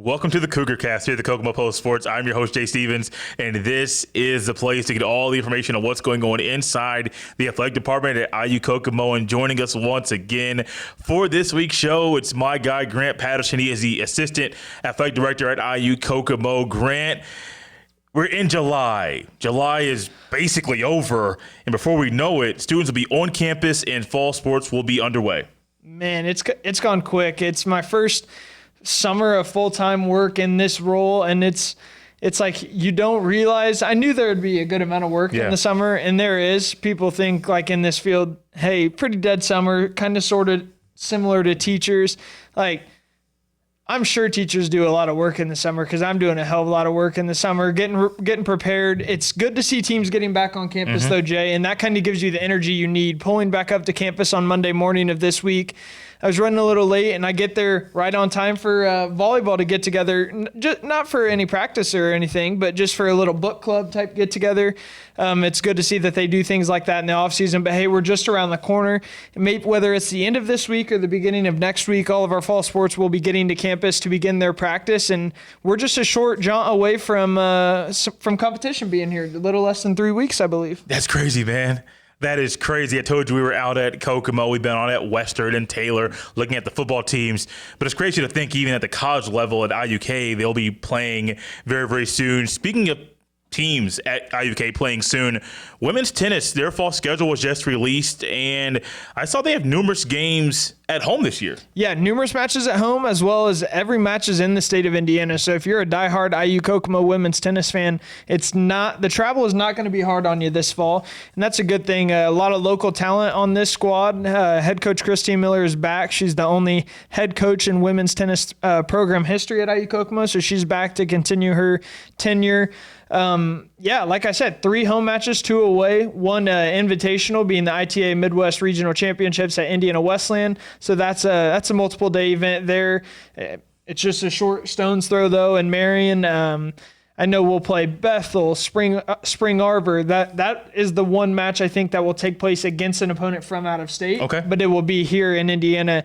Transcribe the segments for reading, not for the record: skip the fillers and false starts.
Welcome to the Cougar Cast here at the Kokomo Post Sports. I'm your host, Jay Stevens, and this is the place to get all the information on what's going on inside the athletic department at IU Kokomo. And joining us once again for this week's show, it's my guy, Grant Patterson. He is the assistant athletic director at IU Kokomo. Grant, we're in July. July is basically over, and before we know it, students will be on campus and fall sports will be underway. Man, it's gone quick. It's my first summer of full-time work in this role, and it's like you don't realize. I knew there would be a good amount of work in the summer, and there is. People think like in this field, hey, pretty dead summer, kind of sort of similar to teachers. Like, I'm sure teachers do a lot of work in the summer because I'm doing a hell of a lot of work in the summer, getting prepared. It's good to see teams getting back on campus though, Jay, and that kind of gives you the energy you need. Pulling back up to campus on Monday morning of this week, I was running a little late, and I get there right on time for volleyball to get together, not for any practice or anything, but just for a little book club type get together. It's good to see that they do things like that in the off season, but hey, we're just around the corner. Maybe whether it's the end of this week or the beginning of next week, all of our fall sports will be getting to campus to begin their practice, and we're just a short jaunt away from competition being here, a little less than 3 weeks, I believe. That's crazy, man. That is crazy. I told you we were out at Kokomo. We've been on at Western and Taylor looking at the football teams. But it's crazy to think even at the college level at IUK, they'll be playing very, very soon. Speaking of teams at IUK playing soon, women's tennis, their fall schedule was just released, and I saw they have numerous games at home this year. Yeah, numerous matches at home, as well as every match is in the state of Indiana. So if you're a diehard IU Kokomo women's tennis fan, the travel is not going to be hard on you this fall, and that's a good thing. A lot of local talent on this squad. Head coach Christine Miller is back. She's the only head coach in women's tennis program history at IU Kokomo, so she's back to continue her tenure. Like I said, 3 home matches, 2 away, 1 invitational being the ITA Midwest Regional Championships at Indiana Wesleyan. So that's a multiple day event there. It's just a short stone's throw though. And Marion, I know we'll play Bethel, Spring Arbor. That is the one match I think that will take place against an opponent from out of state. Okay. But it will be here in Indiana,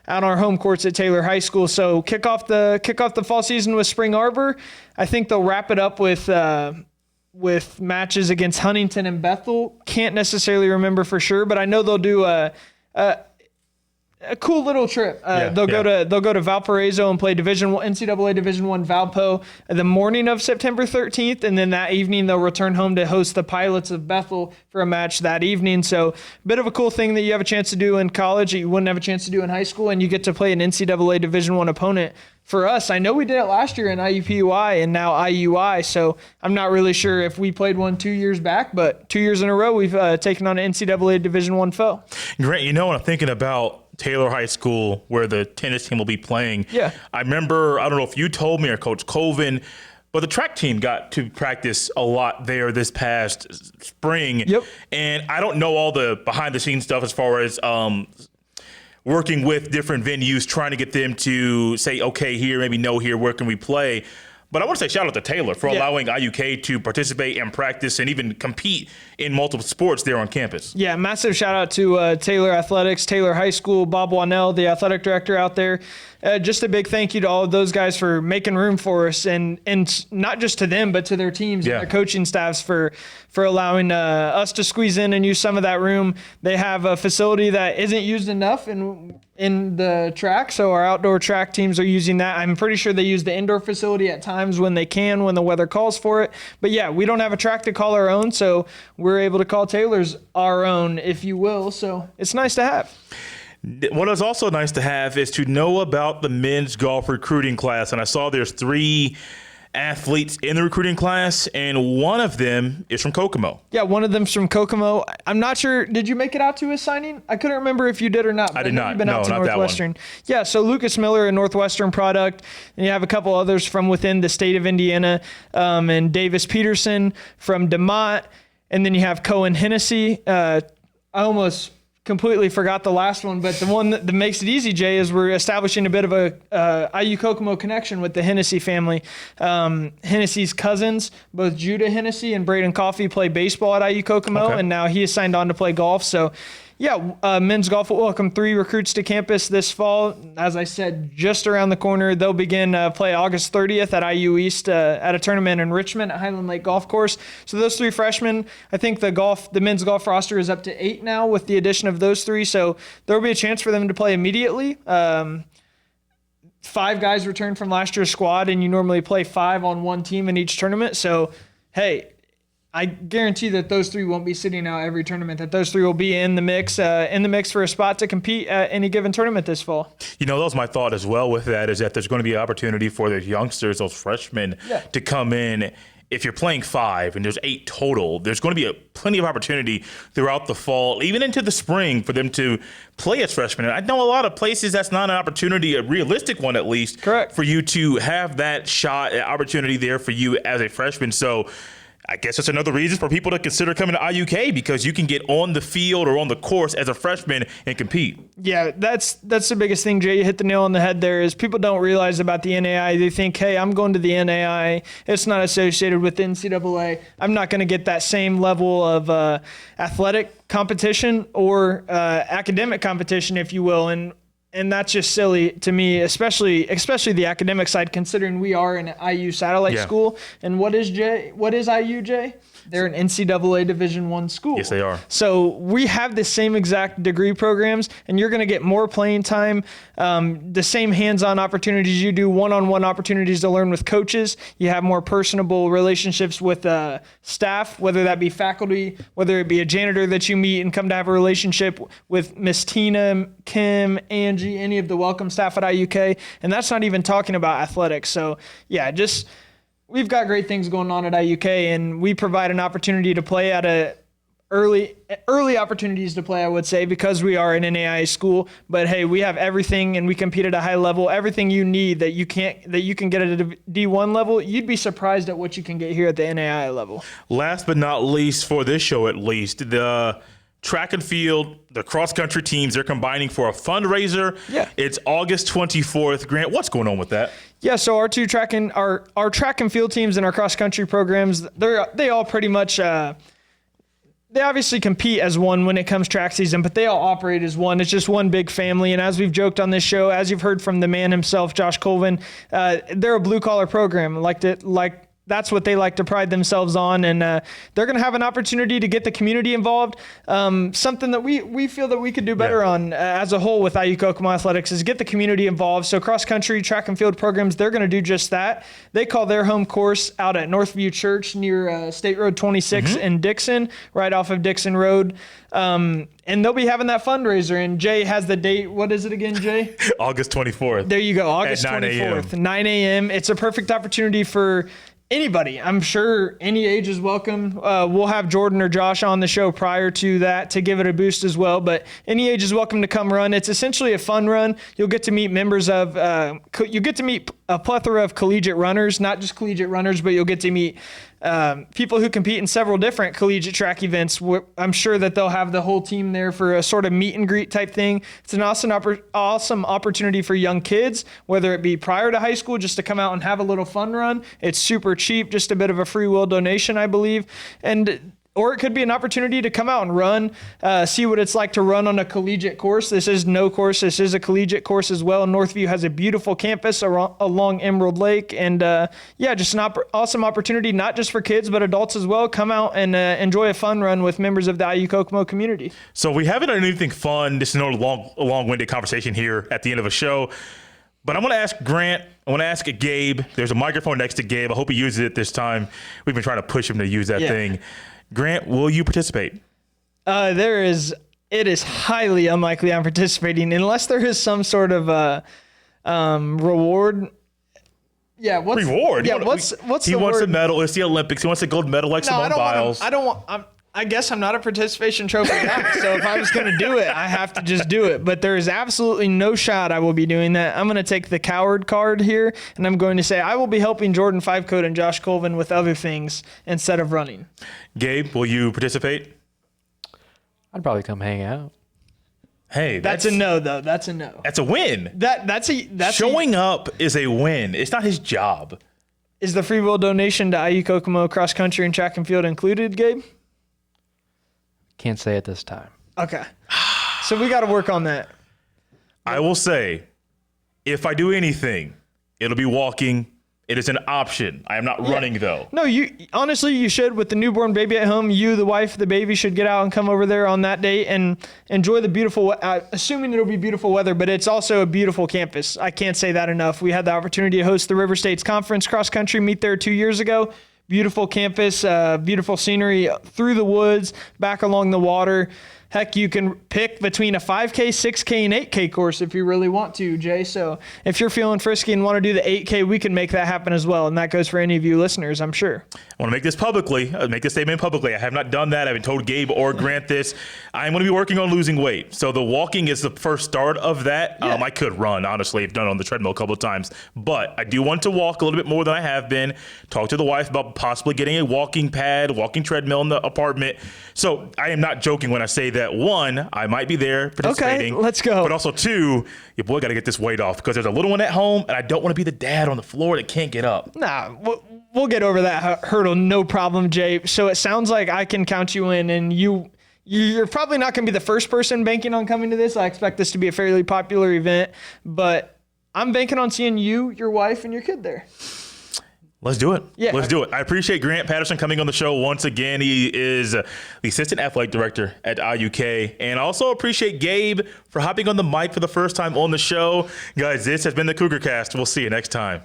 out on our home courts at Taylor High School. So kick off the fall season with Spring Arbor. I think they'll wrap it up with matches against Huntington and Bethel. Can't necessarily remember for sure, but I know they'll do a cool little trip. They'll go to Valparaiso and play NCAA Division I Valpo the morning of September 13th, and then that evening they'll return home to host the Pilots of Bethel for a match that evening. So a bit of a cool thing that you have a chance to do in college that you wouldn't have a chance to do in high school, and you get to play an NCAA Division I opponent. For us, I know we did it last year in IUPUI and now IUI, so I'm not really sure if we played one 2 years back, but 2 years in a row we've taken on an NCAA Division I foe. Grant, when I'm thinking about Taylor High School where the tennis team will be playing, I remember, I don't know if you told me or Coach Colvin, but the track team got to practice a lot there this past spring. Yep. And I don't know all the behind-the-scenes stuff as far as working with different venues, trying to get them to say, okay, here, maybe no here, where can we play? But I want to say shout out to Taylor for allowing IUK to participate and practice and even compete in multiple sports there on campus. Yeah, massive shout out to Taylor Athletics, Taylor High School, Bob Wannell, the athletic director out there. Just a big thank you to all of those guys for making room for us, and not just to them, but to their teams and their coaching staffs for allowing us to squeeze in and use some of that room. They have a facility that isn't used enough in the track, so our outdoor track teams are using that. I'm pretty sure they use the indoor facility at times when they can, when the weather calls for it. But yeah, we don't have a track to call our own, so we're able to call Taylor's our own, if you will. So it's nice to have. What is also nice to have is to know about the men's golf recruiting class. And I saw there's 3 athletes in the recruiting class, and one of them is from Kokomo. Yeah, one of them's from Kokomo. I'm not sure. Did you make it out to his signing? I couldn't remember if you did or not. I did not. You've been out to Northwestern. Yeah, so Lucas Miller, a Northwestern product, and you have a couple others from within the state of Indiana, and Davis Peterson from DeMott, and then you have Cohen Hennessy. I almost completely forgot the last one, but the one that makes it easy, Jay, is we're establishing a bit of a IU Kokomo connection with the Hennessy family. Hennessy's cousins, both Judah Hennessy and Braden Coffey, play baseball at IU Kokomo, and now he is signed on to play golf. So Yeah, men's golf will welcome 3 recruits to campus this fall. As I said, just around the corner. They'll begin play August 30th at IU East at a tournament in Richmond at Highland Lake Golf Course. So those 3 freshmen, I think the men's golf roster is up to 8 now with the addition of those 3. So there will be a chance for them to play immediately. 5 guys returned from last year's squad, and you normally play 5 on one team in each tournament. So, hey, I guarantee that those 3 won't be sitting out every tournament, that those 3 will be in the mix for a spot to compete at any given tournament this fall. That was my thought as well with that, is that there's going to be an opportunity for those youngsters, those freshmen, to come in. If you're playing 5 and there's 8 total, there's going to be plenty of opportunity throughout the fall, even into the spring, for them to play as freshmen. And I know a lot of places that's not an opportunity, a realistic one at least, correct, for you to have that shot, opportunity there for you as a freshman. So I guess that's another reason for people to consider coming to IUK, because you can get on the field or on the course as a freshman and compete. Yeah, that's the biggest thing, Jay. You hit the nail on the head there, is people don't realize about the NAI. They think, hey, I'm going to the NAI. It's not associated with NCAA. I'm not going to get that same level of athletic competition or academic competition, if you will. And that's just silly to me, especially the academic side, considering we are an IU satellite school. And what is IU, Jay? They're an NCAA Division I school. Yes, they are. So we have the same exact degree programs, and you're going to get more playing time, the same hands-on opportunities you do, one-on-one opportunities to learn with coaches. You have more personable relationships with staff, whether that be faculty, whether it be a janitor that you meet and come to have a relationship with Miss Tina, Kim, Angie, any of the welcome staff at IUK. And that's not even talking about athletics. So, yeah, we've got great things going on at IUK, and we provide an opportunity to play at early opportunities to play, I would say, because we are an NAIA school. But hey, we have everything, and we compete at a high level. Everything you need that you can get at a D1 level, you'd be surprised at what you can get here at the NAIA level. Last but not least, for this show at least, the track and field, the cross-country teams, they're combining for a fundraiser. Yeah. It's August 24th. Grant, what's going on with that? Yeah, so our track and field teams and our cross-country programs, they all pretty much they obviously compete as one when it comes track season, but they all operate as one. It's just one big family. And as we've joked on this show, as you've heard from the man himself, Josh Colvin, they're a blue-collar program. That's what they like to pride themselves on, and they're going to have an opportunity to get the community involved. Something that we feel that we could do better on as a whole with IU Kokomo Athletics is get the community involved. So cross-country, track and field programs, they're going to do just that. They call their home course out at Northview Church near State Road 26 in Dixon, right off of Dixon Road. And they'll be having that fundraiser, and Jay has the date. What is it again, Jay? August 24th. There you go, August 24th, 9 a.m. It's a perfect opportunity for anybody. I'm sure any age is welcome. We'll have Jordan or Josh on the show prior to that to give it a boost as well, but any age is welcome to come run. It's essentially a fun run. You'll get to meet a plethora of collegiate runners, not just collegiate runners, but you'll get to meet people who compete in several different collegiate track events. I'm sure that they'll have the whole team there for a sort of meet and greet type thing. It's an awesome opportunity for young kids, whether it be prior to high school, just to come out and have a little fun run. It's super cheap, just a bit of a free will donation, I believe. Or it could be an opportunity to come out and run, see what it's like to run on a collegiate course. This is no course. This is a collegiate course as well. Northview has a beautiful campus along Emerald Lake. And just an awesome opportunity, not just for kids, but adults as well. Come out and enjoy a fun run with members of the IU Kokomo community. So we haven't done anything fun. This is a long-winded conversation here at the end of a show. But I'm going to ask Grant. I want to ask Gabe. There's a microphone next to Gabe. I hope he uses it this time. We've been trying to push him to use that thing. Grant, will you participate? It is highly unlikely I'm participating unless there is some sort of reward. Yeah, reward? Yeah, what's the word? He wants a medal. It's the Olympics. He wants a gold medal like Simone Biles. I guess I'm not a participation trophy guy, so if I was going to do it, I have to just do it. But there is absolutely no shot I will be doing that. I'm going to take the coward card here, and I'm going to say I will be helping Jordan Fivecoat and Josh Colvin with other things instead of running. Gabe, will you participate? I'd probably come hang out. Hey, that's a no, though. That's a no. That's a win. That's showing up is a win. It's not his job. Is the free will donation to IU Kokomo cross country and track and field included, Gabe? Can't say at this time. Okay. So we got to work on that. I will say, if I do anything, it'll be walking. It is an option. I am not running, though. No, you should. With the newborn baby at home, you, the wife, the baby should get out and come over there on that date and enjoy the beautiful, assuming it'll be beautiful weather, but it's also a beautiful campus. I can't say that enough. We had the opportunity to host the River States Conference cross country meet there 2 years ago. Beautiful campus, beautiful scenery through the woods, back along the water. Heck, you can pick between a 5K, 6K, and 8K course if you really want to, Jay. So if you're feeling frisky and want to do the 8K, we can make that happen as well. And that goes for any of you listeners, I'm sure. I want to make this statement publicly. I have not done that. I haven't told Gabe or Grant this. I'm going to be working on losing weight. So the walking is the first start of that. Yeah. I could run, honestly. I've done it on the treadmill a couple of times. But I do want to walk a little bit more than I have been. Talk to the wife about possibly getting a walking pad, walking treadmill in the apartment. So I am not joking when I say that. One, I might be there participating. Okay, let's go. But also two, your boy got to get this weight off because there's a little one at home, and I don't want to be the dad on the floor that can't get up. Nah, we'll get over that hurdle, no problem, Jay. So it sounds like I can count you in, and you're probably not going to be the first person banking on coming to this. I expect this to be a fairly popular event, but I'm banking on seeing you, your wife, and your kid there. Let's do it. Yeah. Let's do it. I appreciate Grant Patterson coming on the show once again. He is the assistant athletic director at IUK. And I also appreciate Gabe for hopping on the mic for the first time on the show. Guys, this has been the Cougar Cast. We'll see you next time.